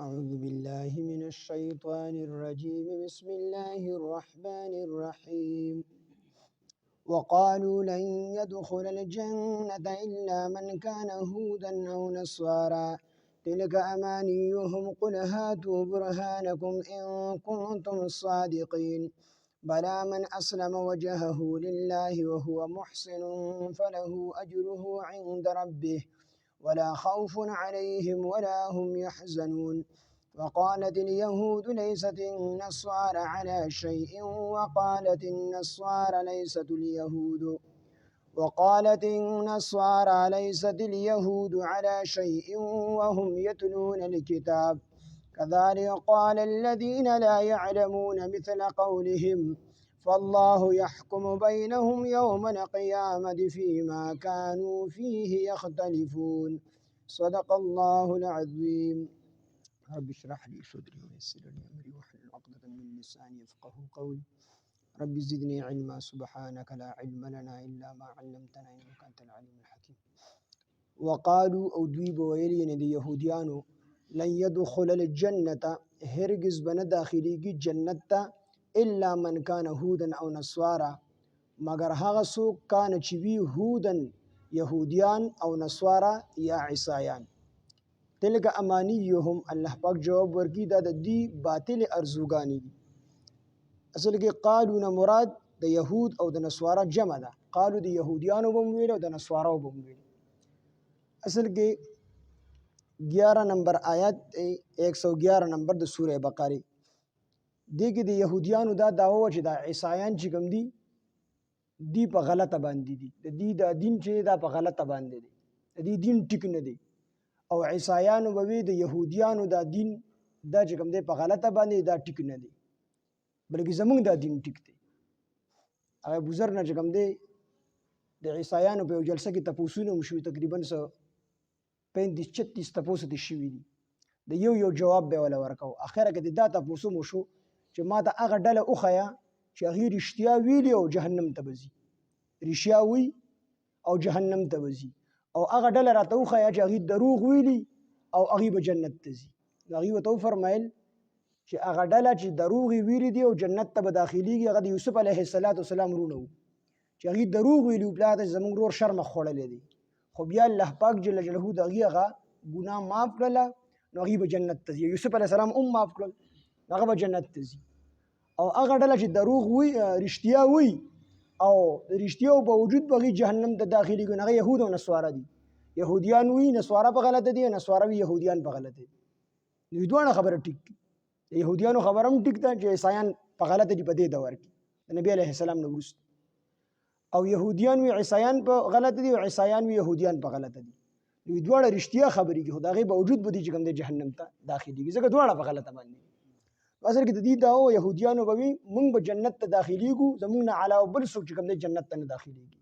أعوذ بالله من الشيطان الرجيم بسم الله الرحمن الرحيم وقالوا لن يدخل الجنة إلا من كان هودا أو نصارى تلك أمانيهم قل هاتوا برهانكم إن كنتم صادقين بلى من أسلم وجهه لله وهو محسن فله أجره عند ربه ولا خوف عليهم ولا هم يحزنون وقالت اليهود ليست النصارى على شيء وقالت اليهود على شيء وهم يتلون الكتاب كذلك قال الذين لا يعلمون مثل قولهم فالله يحكم بينهم يوم القيامة فيما كانوا فيه يختلفون صدق الله العظيم رب اشرح لي صدري ويسر لي أمري واحلل عقدة من لساني يفقهوا قولي رب زدني علما سبحانك لا علم لنا إلا ما علمتنا إنك أنت العليم الحكيم وقالوا أو دويب ويلين دي يهوديانو لن يدخل الجنة هرجز بن داخلي جنة إلا من كان هودا أو نصارى مگر هغه څوک كان چوي هودا يهوديان أو نصارى يا عيسایان تلك أمانيهم الله پاک جواب ورکی دا دی باطل ارزوګانی دي اصل کې قالو مراد د يهود او د نصارى جمع ده قالو د يهوديانو بمویل او د نصارو بمویل اصل کې 11 نمبر آیت 111 نمبر د سوره بقره دغه د يهوديانو دا داوا چې د عیسایان چې کوم دي دی په غلطه باندې دي د دې د دین چې دا په غلطه باندې دي د دې دین ټیک نه دی او عیسایانو به د يهوديانو دا دین دا چې کوم دی په غلطه باندې دا ټیک نه دی بلکې زمونږ دا دین ټیک دی هغه بزرګ نه چې کوم دی د عیسایانو په جلسه کې تپوسونه مشو تقریبا 35-36 تپوسه دي شوي دي د یو جواب به ولا ورکاو اخره کې دا تپوسو مشو چې ما ته هغه ډله اوخیا چې هغه رښتیا ویلی او جهنم ته بزي رښتیا وی او جهنم ته بزي او هغه ډله راته اوخیا چې هغه دروغ ویلی او هغه به جنت ته ځي هغه وته فرمایل چې هغه ډله چې دروغ ویلی دی او جنت ته به داخليږي هغه د یوسف علیه السلام رونه چې هغه دروغ ویلی او بلاد زمونږ ور شرم خوړلې دي خو بیا الله پاک جل جلاله دغه ګناه معاف کړل نو هغه به جنت ته ځي یوسف علیه السلام معاف کړل هغه به جنت ته ځي او هغه ډله چې دروغ وی رښتیا وی او رښتیا په وجود به جهنم ته داخلي ګناه يهود او نصارا دي يهوديان وی نصارا په غلطه دي نصارا وی يهوديان په غلطه دي نو دوه خبره ټیک يهوديانو خبرم ټیک ده چې عیسایان په غلطه دي په دې دور کې نبی عليه السلام نو ورست او يهوديان وی عیسایان په غلطه دي او عیسایان وی يهوديان په غلطه دي نو دوه رښتیا خبرې کې خدای به وجود به دي چې کوم د جهنم ته داخلي ځکه دوه په غلطه باندې اصل کې د دې داو يهوديانو به مونږ به جنت ته داخليږو زمونږ نه علاوه بل څوک چې کوم د جنت ته نه داخليږي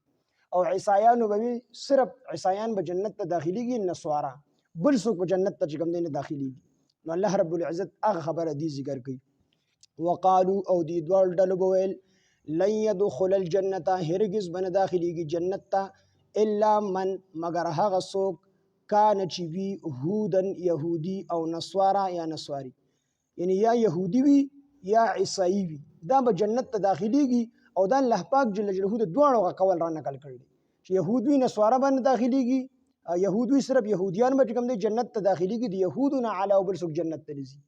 او عیسایانو به صرف عیسایان به جنت ته داخليږي نصارا بل څوک به جنت ته کوم نه داخليږي نو الله رب العزت هغه خبره دي ذکر کوي وقالو او دې دوه ډلو بویل لن يدخل الجنه هرگز بن داخليږي جنت ته الا من مگر هغه څوک کان چې وی هودن يهودي او نصارا یا نصاري یعنی یا يهودي وي یا عیسائی وي دا به جنت ته داخليږي او دا الله پاک جل جلاله د دوه قول را نقل کړی چې يهود وي نصارا باندې داخليږي يهود وي صرف يهوديان به کوم د جنت ته داخليږي د يهودونو علاوه بل څوک جنت ته نزي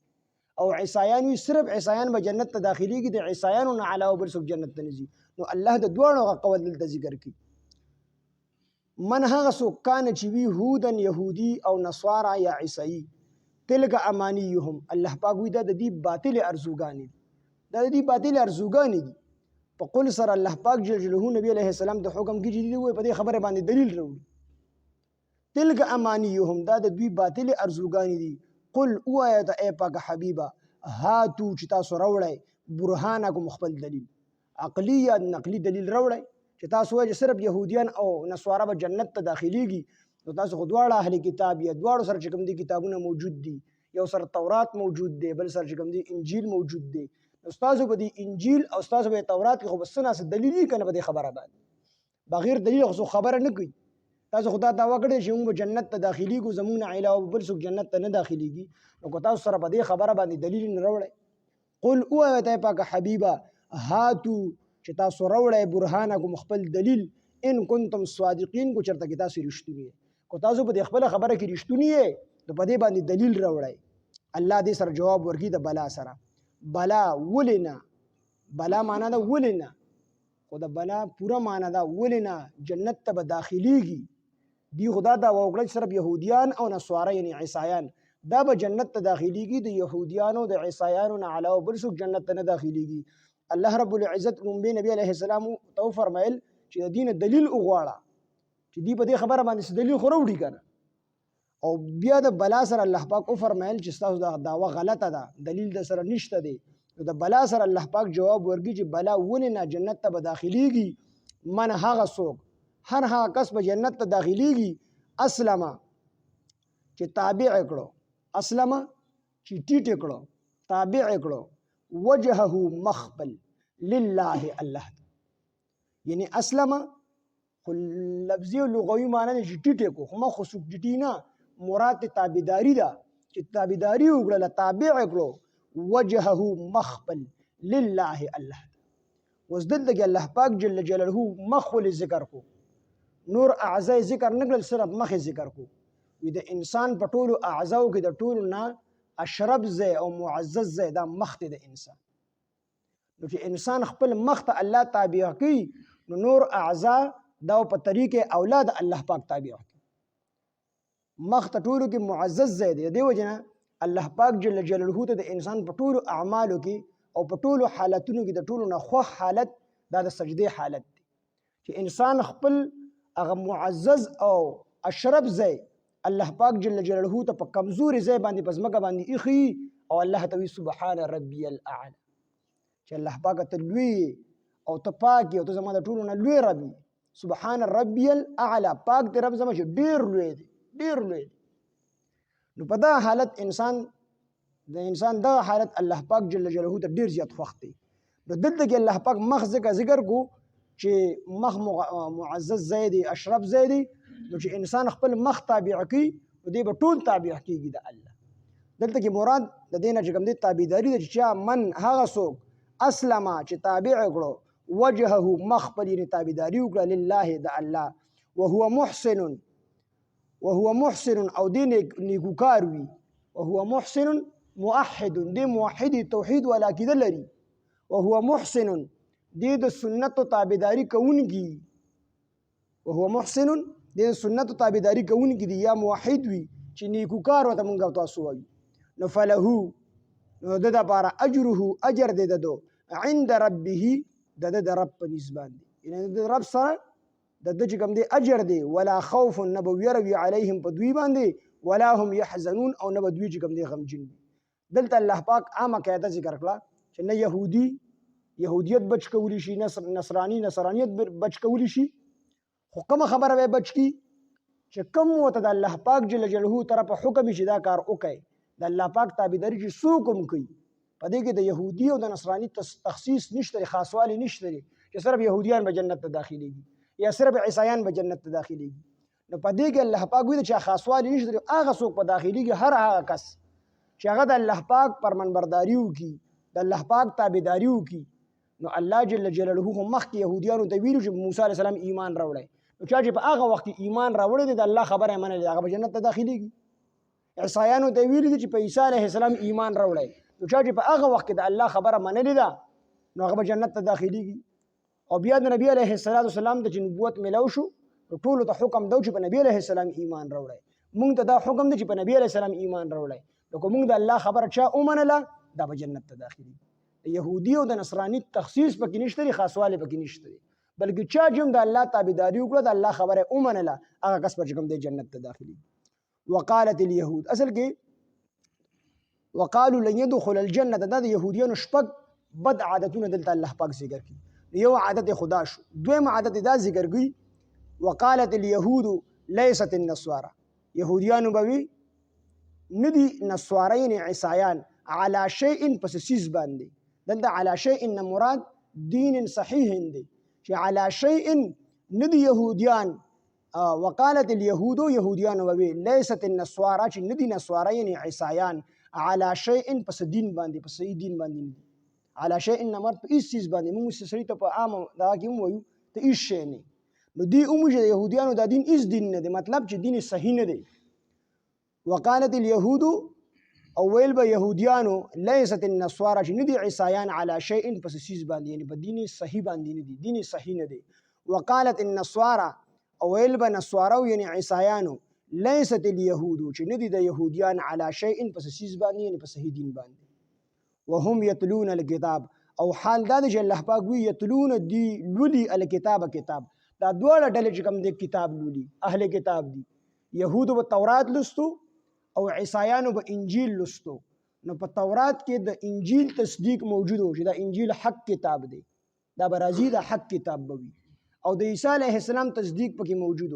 او عیسایان وي صرف عیسایان به جنت ته داخليږي د عیسایانو علاوه بل څوک جنت ته نزي نو الله د دوه قول دلته ذکر کوي من هغه څوک کان چې وي هودن يهودي او نصارا یا عیسائی تلک امانیهم الله پاک وی دا د دې باطل ارزوګانی دا د دې باطل ارزوګانی دي په قول سره الله پاک جل جلاله نبی علیہ السلام د حکم کې جدي وي په دې خبره باندې دلیل راوړي تلک امانیهم دا د دې باطل ارزوګانی دي قل او ایت ای پاک حبیبا هاتو چې تاسو راوړی برهانکم خپل دلیل عقلی یا نقلی دلیل راوړی چې تاسو وایي صرف يهوديان او نصارا به جنت ته داخليږي نو تاسو خو دواړه اهل کتاب یا دواړو سره چې کوم دي کتابونه موجود دي یو سره تورات موجود دی بل سره چې کوم دي انجیل موجود دی استاد په دې انجیل او استاد په تورات کې خو بس نه دلیل کنه په دې خبره باندې بغیر دلیل خو خبره نه کوي تاسو خدا دعوا کړی چې موږ جنت ته داخليږو زموږ نه علاوه بل څوک جنت ته نه داخليږي نو کو تاسو سره په دې خبره باندې دلیل نه راوړی قل او ته پاک حبیبا هاتو چې تاسو راوړی برهانکم خپل دلیل ان کنتم صادقین کو چرته کې تاسو رښتونی کو تاسو په خپل خبره کې رښتونی نو په دې باندې دلیل راوړی الله دې سره جواب ورکړي د بلا سره بلا ولنا بلا معنا دا ولنا خو د بلا پورا معنا دا ولنا جنت ته به داخليږي دی خدا دا وګړي صرف يهوديان او نصارا یعنی عیسایان دا به جنت ته داخليږي د يهوديانو د عیسایانو نه علاوه بل څوک جنت ته نه داخليږي الله رب العزت نبی عليه السلام تو فرمایل چې د دین دلیل وغواړه چې دی په دې خبره باندې دلیل خو وروړي کنه او بیا د بلا سره الله پاک او فرمایل چې تاسو دا داوا غلطه ده دلیل د سره نشته دی د بلا سره الله پاک جواب ورکړي چې بلا ولنا جنت ته به داخليږي من هغه څوک هر هغه کس به جنت ته داخليږي اسلمه چې تابع کړو اسلمه چې ټیټ کړو تابع کړو وجهه مخبل لله الله یعنی اسلمه خو لفظي او لغوي معنی چې ټیټ کو خو ما خو سوک ټیټینا مراد تابعداري ده چې تابعداري وکړه تابع کړو وجهه مخبل لله الله وزدل الله پاک جل جلاله مخول ذکر کو نور اعضاء ذکر نکړل صرف مخ ذکر کو وي د انسان په ټولو اعضاء کې د ټولو نه اشرف زه او معزز زه دا مخ د انسان نو چې انسان خپل مخ ته الله تابع کوي نو نور اعضاء دا په طریقې اولاد الله پاک تابع کوي مخ ته ټولو کې معزز زه دی دی وجنه الله پاک جل جلاله ته د انسان په ټولو اعمالو کې او په ټولو حالتونو کې د ټولو نه خو حالت دا د سجدي حالت دی چې انسان خپل هغه معزز او اشرف زه الله پاک جل جلاله ته په کمزوري ځای باندې پزماګه باندې اخی او الله ته سبحان ربي الاعلى چې الله پاک ته لوی او ته پاک او ته زما د ټولو نه لوی ربي سبحان ربي الاعلى پاک دې رب زما چې ډیر لوی دی ډیر لوی دی نو په دا حالت انسان د انسان دا حالت الله پاک جل جلاله ته ډیر زیات وخت دی نو دلته کې الله پاک مخ ذکر کو چې مخ معزز زیدي اشرف زیدي نو چې انسان خپل مخ تابع کوي نو دی به ټول تابع کیږي د الله دلته کې مراد د دینه چې کوم دی تابعداري د چې من هغه څوک اسلم چې تابع کړو وجهه مخ پر یې تابعداري وکړه لله د الله وهو محسن او دین نیکوکار وي وهو محسن موحد دی موحد توحید ولا کېدل لري وهو محسن دی د سنت تابعداري کوونکی وهو محسن د سنت تابعداري کوونکی دی یا موحد وي چې نیکوکار وته مونږ تاسو وایو نو فله نو د لپاره اجره اجر دی ددو عند ربه د رب په نسبت دی یعنی د رب سره د چې کوم دی اجر دی ولا خوف نبوي عليهم په دوی باندې ولا هم يحزنون او نه دوی چې کوم دی غمجن دلته الله پاک عامه قاعده ذکر کړه چې نه يهودي يهوديت بچ کولی شي نصرانيت بچ کولی شي خو کوم خبره به بچ کی چې کوم وته د الله پاک جل جلاله طرف حکم شي دا کار وکي د الله پاک تابعداري چې څوک هم کوي په دې کې د يهودي او د نصراني تخصیص نشته خاصوالی نشته چې صرف يهوديان به جنت ته داخليږي یا صرف عیسایان به جنت ته داخليږي نو په دې کې الله پاک وایي چې خاصوالی نشته هغه څوک په داخليږي هر هغه کس چې هغه د الله پاک پرمنبرداري وکي د الله پاک تابعداري وکي نو الله جل جلاله هم مخکې يهوديانو ته ویلو چې موسی عليه السلام ایمان راوړی نو چې په هغه وخت ایمان راوړی د الله خبره منلې هغه جنت ته داخليږي عیسایانو ته ویلو چې په عیسی عليه السلام ایمان راوړی نو چې په هغه وخت د الله خبره منلې ده نو هغه جنت ته داخليږي او بیا د نبی عليه السلام د نبوت ملو شو ټول ته حکم دو چې په نبی عليه السلام ایمان راوړی مونږ ته دا حکم دی چې په نبی عليه السلام ایمان راوړی نو کوم د الله خبره چا اومنله دا به جنت ته داخلي يهودي او د نصراني تخصیص پکې نشته خاصواله پکې نشته بلکې چا چې د الله تابعداري وکړه د الله خبره اومنله هغه کس په کوم د جنت ته داخلي وقالت اليهود اصل کې وقالوا لن يدخل الجنه دا د يهوديانو شپږ بد عادتونه دلته الله پاک ذکر کړي یو عادت خدا شو دویم عادت دا ذکر کړي وقالت اليهود ليست النصارى يهوديانو بوي ندي نصارين عيسایان على شيء پس سیز باندې دلته على شيء مراد دین صحیح دی چې على شيء ندي يهوديان وقالت اليهود يهوديان وبي ليست النصارى چې ندي نصارى یعنی عیسایان على شيء پس دین باندې پس دین باندې على شيء نمر په هیڅ چیز باندې موږ سړي ته په عام دا کې وایو ته هیڅ شی نه نو دی موږ يهوديانو دا دین هیڅ دین نه دی مطلب چې دین صحیح نه دی وقالت اليهود او ویل به يهوديانو ليست النصارى چې ندي عیسایان على شيء پس چیز باندې یعنی په دین صحیح باندې نه دي دین صحیح نه دی وقالت النصارى او ویل به نصارو یعنی عیسایانو ليست اليهود چې ندي د يهوديان على شيء پس چیز باندې یعنی په صحیح دین باندې وهم يتلون الكتاب او حال دا چې الله پاک وی یتلون دی لولي الكتاب کتاب دا دواړه ډلې چې کوم د کتاب لولي اهل کتاب دي يهود په تورات لستو او عیسایانو په انجیل لستو نو په تورات کې د انجیل تصدیق موجود و چې دا انجیل حق کتاب دی دا برازي د حق کتاب بوي او د عیسی علیه السلام تصدیق پکې موجود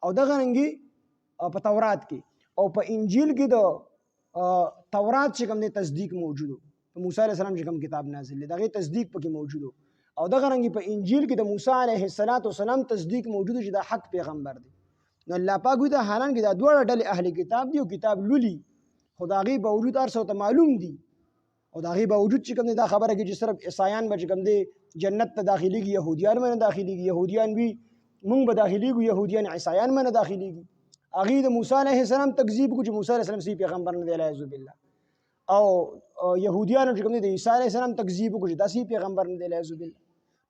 او دغه رنګي په تورات کې او په انجیل کې د تورات چې کوم د تصدیق موجود په موسی علیه السلام چې کوم کتاب نازل دی دغه تصدیق پکې موجود او دغه رنګي په انجیل کې د موسی علیه السلام تصدیق موجود چې دا حق پیغمبر دی نو الله پاک وی دا حالان کې دا دوه ډلې اهل کتاب دی او کتاب لولي خدایي باوجود ارسو ته معلوم دي او دا غي باوجود چې کوم دا خبره کې چې صرف عیسایان به کوم دی جنت ته داخليږي يهوديان منه داخليږي يهوديان وی مونږ به داخليږي يهوديان عیسایان منه داخليږي اغه د موسی عليه السلام تکذیب کو چې موسی عليه السلام سي پیغمبر نه دی اعوذ بالله او يهوديان چې کوم دی عیسی عليه السلام تکذیب کو چې داسي پیغمبر نه دی اعوذ بالله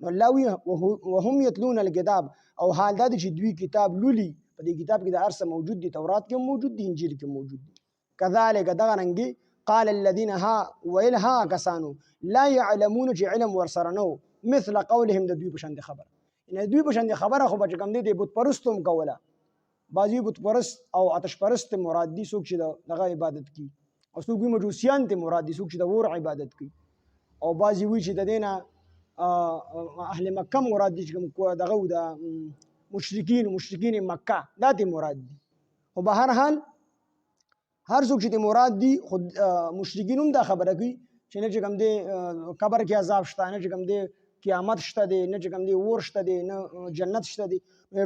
نو الله وی وهم يتلون الكتاب او حال دا چې دوی کتاب لولي په دې کتاب کې د ارسه موجود دي تورات کې موجود دي انجیل کې موجود دي كذلك دغه رنګي قال الذين ها ويلها كسانو لا يعلمون چې علم ورسره مثل قولهم د دوی په شان خبر ان دوی په شان خبره خو بچ کم دي بت پرستم کوله بازی بت پرست او آتش پرست مراد دي څوک چې دغه عبادت کوي او څوک مجوسیان ته مراد دي څوک چې د ور عبادت کوي او بازی وی چې د دینه اهل مکه مراد دي چې دغه د مشرکین مکه دا دي مراد دي او به هر حال هر څوک چې مراد دي خود مشرکین هم دا خبره کوي چې نه چې کوم دی قبر کې عذاب شته نه چې کوم دی قیامت شته دی نه چې کوم دی اور شته دی نه جنت شته دی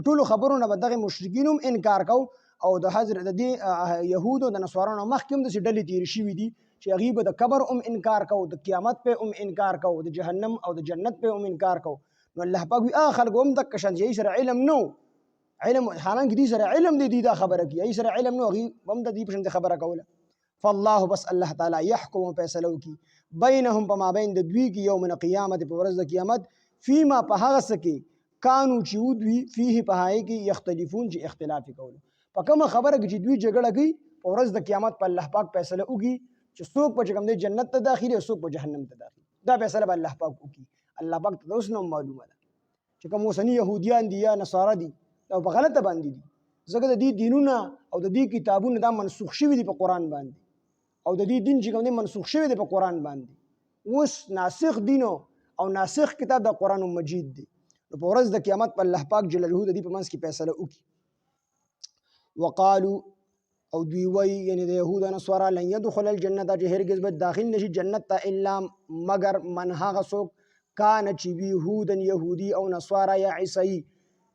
ټول خبرونه به دغه مشرکین هم انکار کو او د حضرت د يهودو د نصارانو مخکې د ډلې تیر شوي دي چې هغه به د قبر هم انکار کو د قیامت په هم انکار کو د جهنم او د جنت په هم انکار کو نو الله پاک وی اخر قوم د کشن چې سره علم نو علم حالانکه دې سره علم دې دا خبره کوي ای سره علم نو غي هم د دې په خبره کوله فالله بس الله تعالی يحكم فیصلو کی بینهم بما بین د دوی کی یوم القیامت په ورځ د قیامت فيما په هغه سکه کانو چې دوی فيه په هاي کې یختلفون چې اختلاف کوله په کومه خبره کې چې دوی جګړه کوي په ورځ د قیامت په الله پاک فیصله وکي چې څوک په کوم دی جنت ته داخلي او څوک په جهنم ته داخلي دا فیصله به الله پاک وکي الله پاک ته اوس نو معلومه ده چې کوم وسنی يهوديان دي یا نصارا دي او په غلطه باندې دي ځکه د دې دینونه او د دې کتابونو دا منسوخ شوی دي په قران باندې او د دې دین چې کوم منسوخ شوی دی په قران باندې اوس ناسخ دینو او ناسخ کتاب د قران مجید دی په ورځ د قیامت په الله پاک جل جلاله د دې په منځ کې فیصله وکړي وقالو او دوی وی یعنی د يهود او نصارا لن يدخل الجنه چې هرگز به داخل نشي جنت ته الا مگر من هغه څوک کان چې يهودن يهودي او نصارا یا عیسائی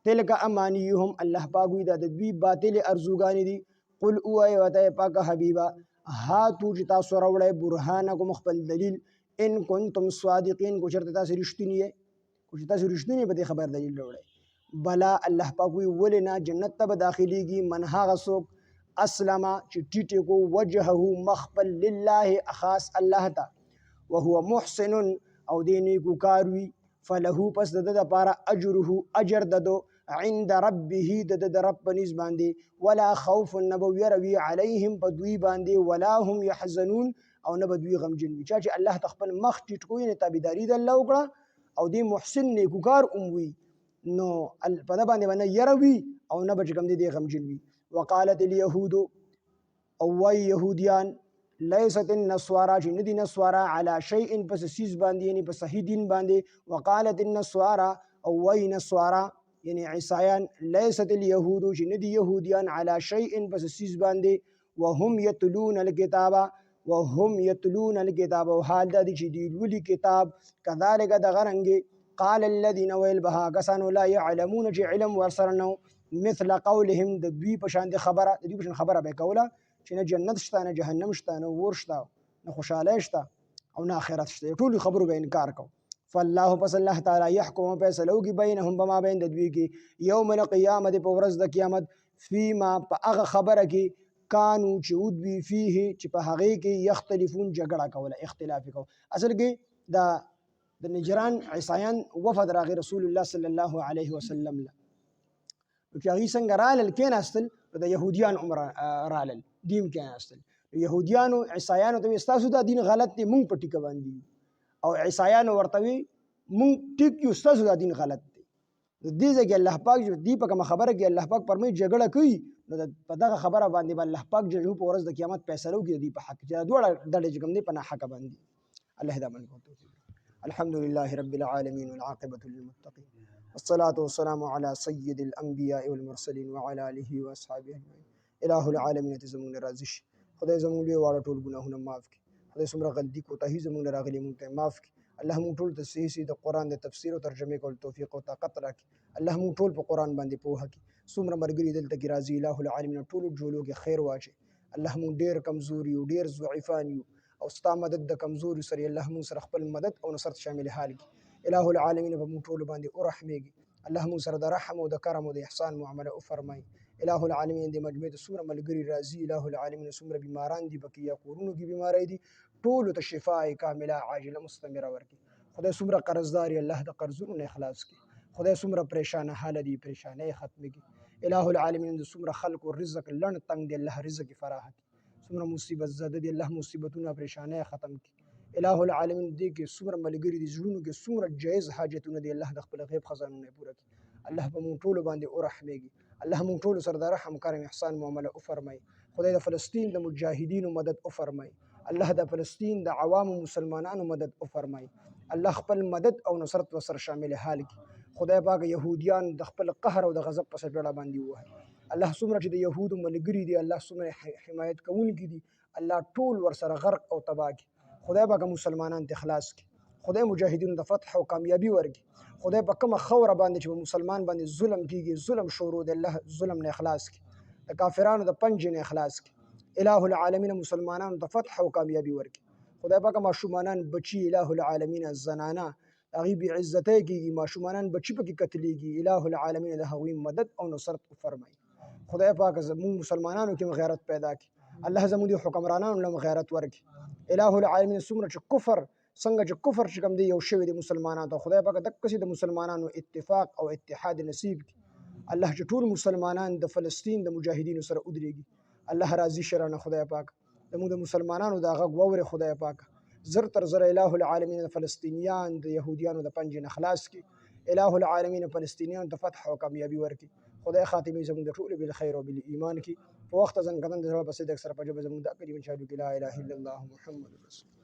تلک امانیهم الله پاک وی د دوی باطل ارزوګانی دي قل او ایته پاک حبیبا هاتو چې تاسو راوړی برهانکم خپل دلیل ان کنتم صادقین کو چرته تاسو رښتینی یې کو چې تاسو رښتینی به خبر دلیل راوړی بلا الله پاک وی ولنا جنت ته داخليږي من هغه څوک اسلم چې ټیټه کو وجهه مخبل لله خاص الله ته وهو محسن او دیني کو کاروي فله پس د لپاره اجره اجر ددو عند ربه د رب پنځ باندې ولا خوف نبوي روي عليهم بدوي باندې ولا هم يحزنون او نبدوي غمجن وي چې الله تخپل مخ ټیټ کوی نه تابعداري د الله وکړه او دی محسن نیکوکار وي نو په دا باندې يروي او نه بچ کم دي غمجن وي وقالت اليهود او يهوديان ليست النصارى جندي نصارى على شيء بس سيز باندې یعنی په صحیح دین باندې وقالت النصارى او نصارى یعنی عیسایان ليست اليهود جندي يهوديان على شيء بس سيز باندې وهم يتلون الكتاب وحال د دې چې دی ولي کتاب كذلك دغرنګ قال الذين ويل بها كسانوا لا يعلمون علم ورسرنو مثل قولهم د دوی په شان خبره د دوی په شان خبره به کوله چې نه جنت شته نه جهنم شته نه اور شته نه خوشاله شته او نه آخرت شته ټول خبرو به انکار کو فالله پس الله تعالی يحكم فیصله کوي بینهم بما بین د دوی کې یوم القیامت په ورځ د قیامت فيما په هغه خبره کې کانو چې ودوی فيه چې په هغه کې یختلفون جګړه کوله اختلاف کو اصل کې د نجران عیسایان وفد راغی رسول الله صلی الله علیه وسلم له چې هغه څنګه رالل کېناستل د يهوديان عمر رالل دیم کېناستل يهوديانو عیسایانو ته تاسو دا دین غلط دی مونږ په ټیکه باندې او عیسایانو ورته مونږ ټیک یو تاسو دا دین غلط دی د دې ځکه الله پاک دی په کوم خبره کې الله پاک پرمې جګړه کوي نو په دغه خبره باندې الله پاک جوړ په ورځ د قیامت فیصله کوي دی په حق چې دوه د کوم دی په نه حق باندې الله دا باندې الحمد لله رب العالمين والعاقبة للمتقين والصلاة والسلام على سيد الأنبياء والمرسلين وعلى آله وأصحابه أجمعين إله العالمین ته زموږ راضي شي خدای زموږ لوی واړه ټول ګناهونه معاف کړي خدای څومره غلطي کوتاهي زموږ نه راغلي موږ ته معاف کړي الله موږ ټول ته صحیح صحیح د قرآن د تفسیر او ترجمې کول توفیق او طاقت راکړي الله موږ ټول په قرآن باندې پوهه کړي څومره ملګري دلته کې راځي الله العالمین ټولو جوړو کې خیر واچي الله موږ ډېر کمزوري یو ډېر ضعیفان یو او ستا مدد د کمزوري سره الله موږ سره خپل مدد او نصرت شامل حال کړي الہ العالمین په موږ ټول باندې او رحمېږي الله موږ سره د رحم او د کرم او د احسان معامله او فرمایي الہ العالمین د مجموعه د سوره ملګری راضي الہ العالمین سوره بیماران دي بکی یا کورونو کې بیماری دي ټول ته شفاء کامله عاجله مستمره ورکړي خدای سوره قرضداري الله د قرضونو نه اخلاص کړي خدای سوره پریشان حال دي پریشانه ختم کړي الہ العالمین د سوره خلق او رزق لن تنگ دي الله رزق فراخ کړي سوره مصیبت زده دي الله مصیبتونه پریشانه ختم کړي الہ العالمین دې کې سوره ملګری دي زړونو کې سوره جایز حاجتونه دي الله د خپل غیب خزانه پوره کړي الله په مونږ ټول باندې او رحمېږي الله مونږ ټول سره د رحم کرم احسان معامله او فرمایي خدای د فلسطین د مجاهدینو مدد او فرمایي الله د فلسطین د عوام مسلمانانو مدد او فرمایي الله خپل مدد او نصرت وسر شامل حال کی خدای پاک يهوديان د خپل قهر او د غضب په سپېړه باندې وای الله څومره چې د يهودو ملګری دي الله څومره حمایت کوونکي دي الله ټول ور سره غرق او تباہ کی خدای پاک مسلمانان ته اخلاص کی خدای مجاهدینو د فتح او کامیابی ورکړي خدای په کومه خوره باندې چې مسلمان باندې ظلم کیږي ظلم شروع د الله ظلم نه اخلاص کی د کافرانو د پنج نه اخلاص کی الہ العالمین مسلمانانو د فتح او کامیابی ورکړي خدای پاک ماشومانان بچي الہ العالمین زنانا غیب عزته کیږي ماشومانان بچي پکې قتلېږي الہ العالمین د هغوی مدد او نصرت فرمایي خدای پاک زموږ مسلمانانو کې غیرت پیدا کړي الله زموږ حکمرانانو له غیرت ورکړي الہ العالمین څومره چې کفر څنګه چې کفر چې کوم دی یو شوی د مسلمانانو ته خدای پاک د کسي د مسلمانانو اتفاق او اتحاد نصیب کړي الله چې ټول مسلمانان د فلسطین د مجاهدینو سره ودرېږي الله راضي شرانه خدای پاک زموږ د مسلمانانو د غږ ووري خدای پاک زر تر زر الہ العالمین د فلسطینیان د يهوديانو د پنج نه خلاص کړي الہ العالمین فلسطینیان د فتح او کامیابی ورکړي خدای خاتمه زموږ د ټول بالخير او بالایمان کې په وخت ځن کدن د پسې د اکثر په جبه زموږ د کلمه شهادت لا اله الا الله محمد رسول